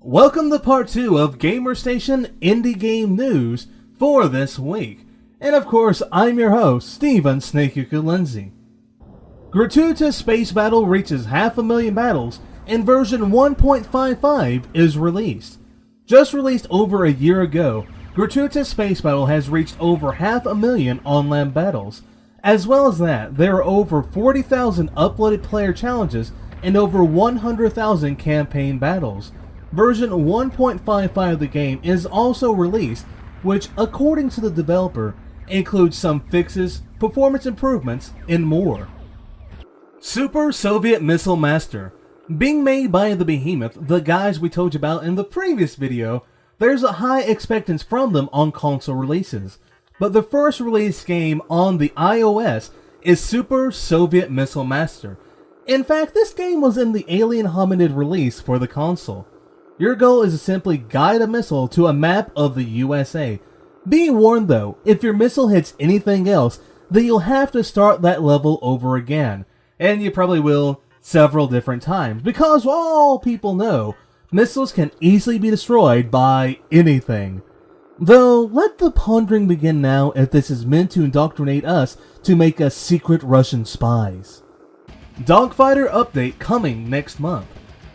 Welcome to part 2 of Gamerz Station Indie Game news for this week. And of course, I'm your host, Steven SnakeYukin Lindsey. Gratuitous Space Battle reaches 500,000 battles and version 1.55 is released. Just released over a year ago, Gratuitous Space Battle has reached over 500,000 online battles. As well as that, there are over 40,000 uploaded player challenges and over 100,000 campaign battles. Version 1.55 of the game is also released, which, according to the developer, includes some fixes, performance improvements, and more. Super Soviet Missile Master. Being made by the behemoth, the guys we told you about in the previous video, there's a high expectance from them on console releases. But the first released game on the iOS is Super Soviet Missile Master. In fact, this game was in the Alien Hominid release for the console. Your goal is to simply guide a missile to a map of the USA. Be warned though, if your missile hits anything else, then you'll have to start that level over again. And you probably will several different times, because all people know, missiles can easily be destroyed by anything. Though, let the pondering begin now if this is meant to indoctrinate us to make us secret Russian spies. DogFighter update coming next month.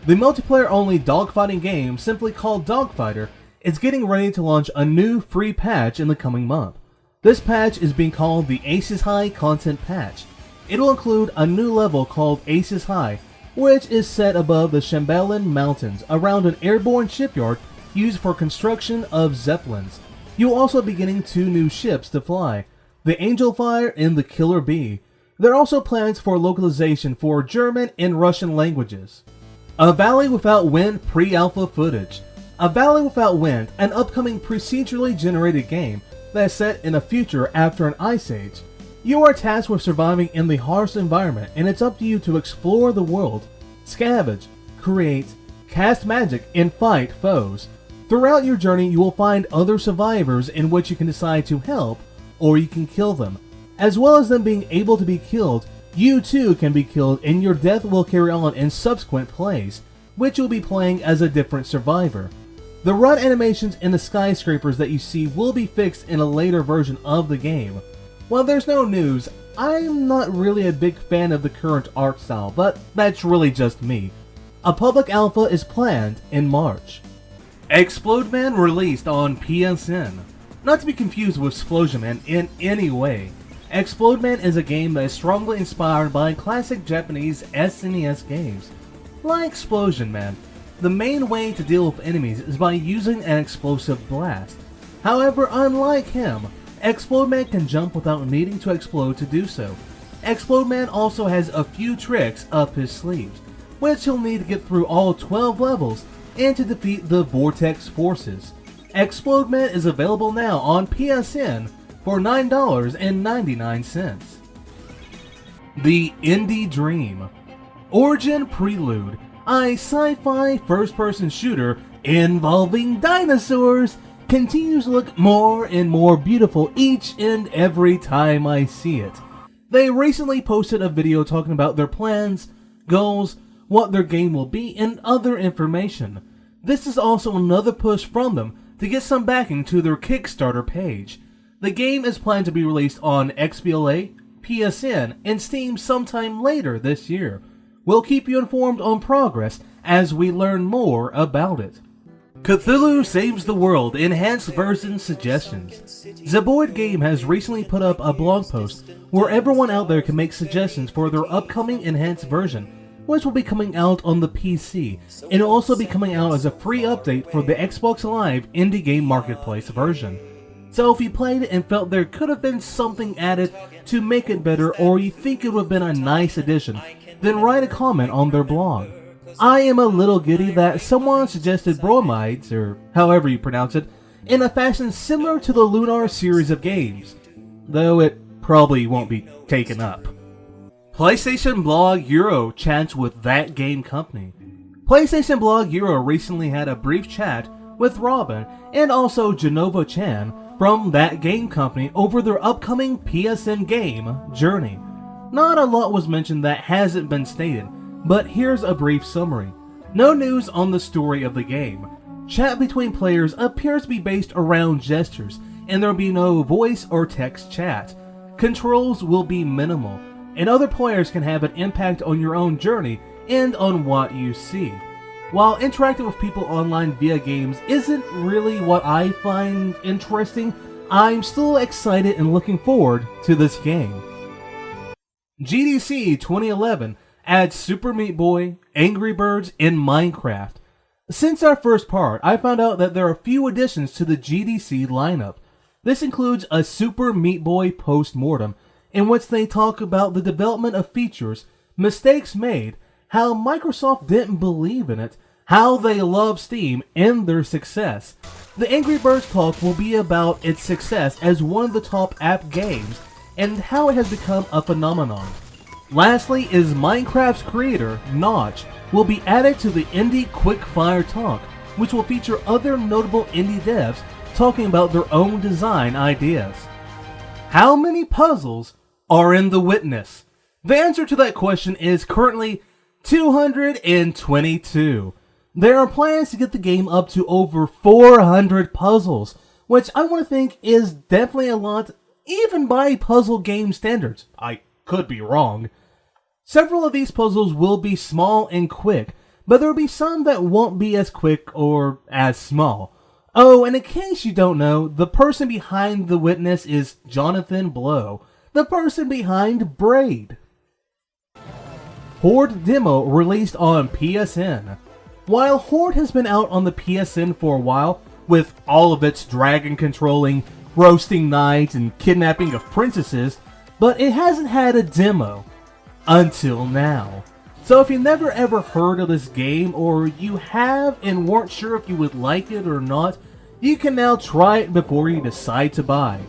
The multiplayer-only dogfighting game, simply called DogFighter, is getting ready to launch a new free patch in the coming month. This patch is being called the Aces High Content Patch. It'll include a new level called Aces High, which is set above the Shambhalin Mountains around an airborne shipyard used for construction of Zeppelins. You'll also be getting 2 new ships to fly, the Angelfire and the Killer Bee. There are also plans for localization for German and Russian languages. A Valley Without Wind pre-alpha footage. A Valley Without Wind, an upcoming procedurally generated game that is set in a future after an ice age. You are tasked with surviving in the harsh environment, and it's up to you to explore the world, scavenge, create, cast magic, and fight foes. Throughout your journey, you will find other survivors in which you can decide to help, or you can kill them. As well as them being able to be killed, you too can be killed and your death will carry on in subsequent plays, which you'll be playing as a different survivor. The run animations in the skyscrapers that you see will be fixed in a later version of the game. While there's no news, I'm not really a big fan of the current art style, but that's really just me. A public alpha is planned in March. Explodeman Released on PSN. Not to be confused with Explodeman in any way. Explodeman is a game that is strongly inspired by classic Japanese SNES games. Like Explosion Man, the main way to deal with enemies is by using an explosive blast. However, unlike him, Explodeman can jump without needing to explode to do so. Explodeman also has a few tricks up his sleeves, which he'll need to get through all 12 levels and to defeat the Vortex forces. Explodeman is available now on PSN for $9.99. The Indie Dream. Origin Prelude, a sci-fi first-person shooter involving dinosaurs, continues to look more and more beautiful each and every time I see it. They recently posted a video talking about their plans, goals, what their game will be, and other information. This is also another push from them to get some backing to their Kickstarter page. The game is planned to be released on XBLA, PSN, and Steam sometime later this year. We'll keep you informed on progress as we learn more about it. Cthulhu Saves the World Enhanced Version Suggestions. The board game has recently put up a blog post where everyone out there can make suggestions for their upcoming enhanced version, which will be coming out on the PC, and will also be coming out as a free update for the Xbox Live Indie Game Marketplace version. So if you played it and felt there could have been something added to make it better, or you think it would have been a nice addition, then write a comment on their blog. I am a little giddy that someone suggested bromides, or however you pronounce it, in a fashion similar to the Lunar series of games, though it probably won't be taken up. PlayStation blog Euro chats with That Game Company. PlayStation blog Euro recently had a brief chat with Robin and also Genova Chan from That Game Company over their upcoming PSN game, Journey. Not a lot was mentioned that hasn't been stated, but here's a brief summary. No news on the story of the game. Chat between players appears to be based around gestures, and there will be no voice or text chat. Controls will be minimal, and other players can have an impact on your own journey and on what you see. While interacting with people online via games isn't really what I find interesting, I'm still excited and looking forward to this game. GDC 2011 adds Super Meat Boy, Angry Birds, and Minecraft. Since our first part, I found out that there are a few additions to the GDC lineup. This includes a Super Meat Boy post-mortem, in which they talk about the development of features, mistakes made, how Microsoft didn't believe in it, how they love Steam, and their success. The Angry Birds talk will be about its success as one of the top app games, and how it has become a phenomenon. Lastly is Minecraft's creator, Notch, will be added to the Indie Quickfire Talk, which will feature other notable indie devs talking about their own design ideas. How many puzzles are in The Witness? The answer to that question is currently 222. There are plans to get the game up to over 400 puzzles, which I want to think is definitely a lot, even by puzzle game standards. I could be wrong. Several of these puzzles will be small and quick, but there will be some that won't be as quick or as small. Oh, and in case you don't know, the person behind The Witness is Jonathan Blow, the person behind Braid. Hoard demo released on PSN. While Hoard has been out on the PSN for a while, with all of its dragon controlling, roasting knights, and kidnapping of princesses, but it hasn't had a demo. Until now. So if you never ever heard of this game, or you have and weren't sure if you would like it or not, you can now try it before you decide to buy.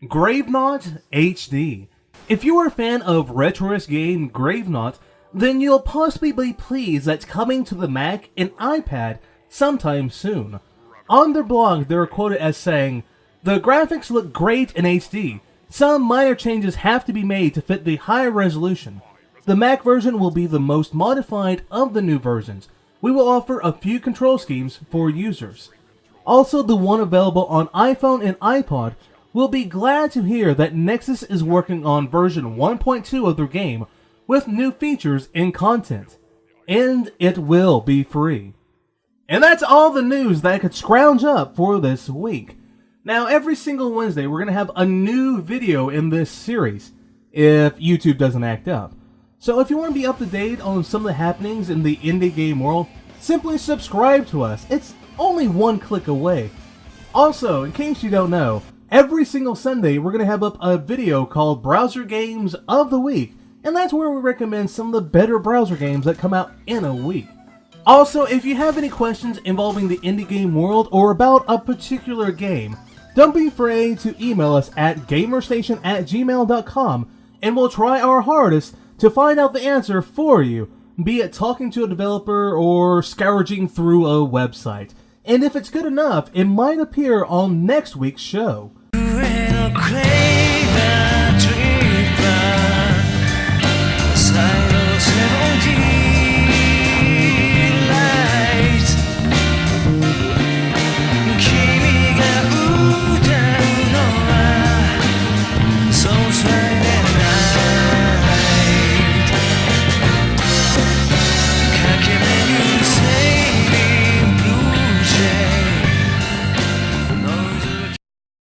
Gravenaut HD. If you are a fan of Gratuitous game Gravenaut, then you'll possibly be pleased that it's coming to the Mac and iPad sometime soon. On their blog, they're quoted as saying, "The graphics look great in HD. Some minor changes have to be made to fit the higher resolution. The Mac version will be the most modified of the new versions. We will offer a few control schemes for users. Also, the one available on iPhone and iPod will be glad to hear that Nexus is working on version 1.2 of their game with new features and content. And it will be free." And that's all the news that I could scrounge up for this week. Now, every single Wednesday, we're going to have a new video in this series, if YouTube doesn't act up. So if you want to be up to date on some of the happenings in the indie game world, simply subscribe to us. It's only one click away. Also, in case you don't know, every single Sunday, we're going to have up a video called Browser Games of the Week, and that's where we recommend some of the better browser games that come out in a week. Also, if you have any questions involving the indie game world or about a particular game, don't be afraid to email us at gamerstation@gmail.com, and we'll try our hardest to find out the answer for you, be it talking to a developer or scourging through a website. And if it's good enough, it might appear on next week's show.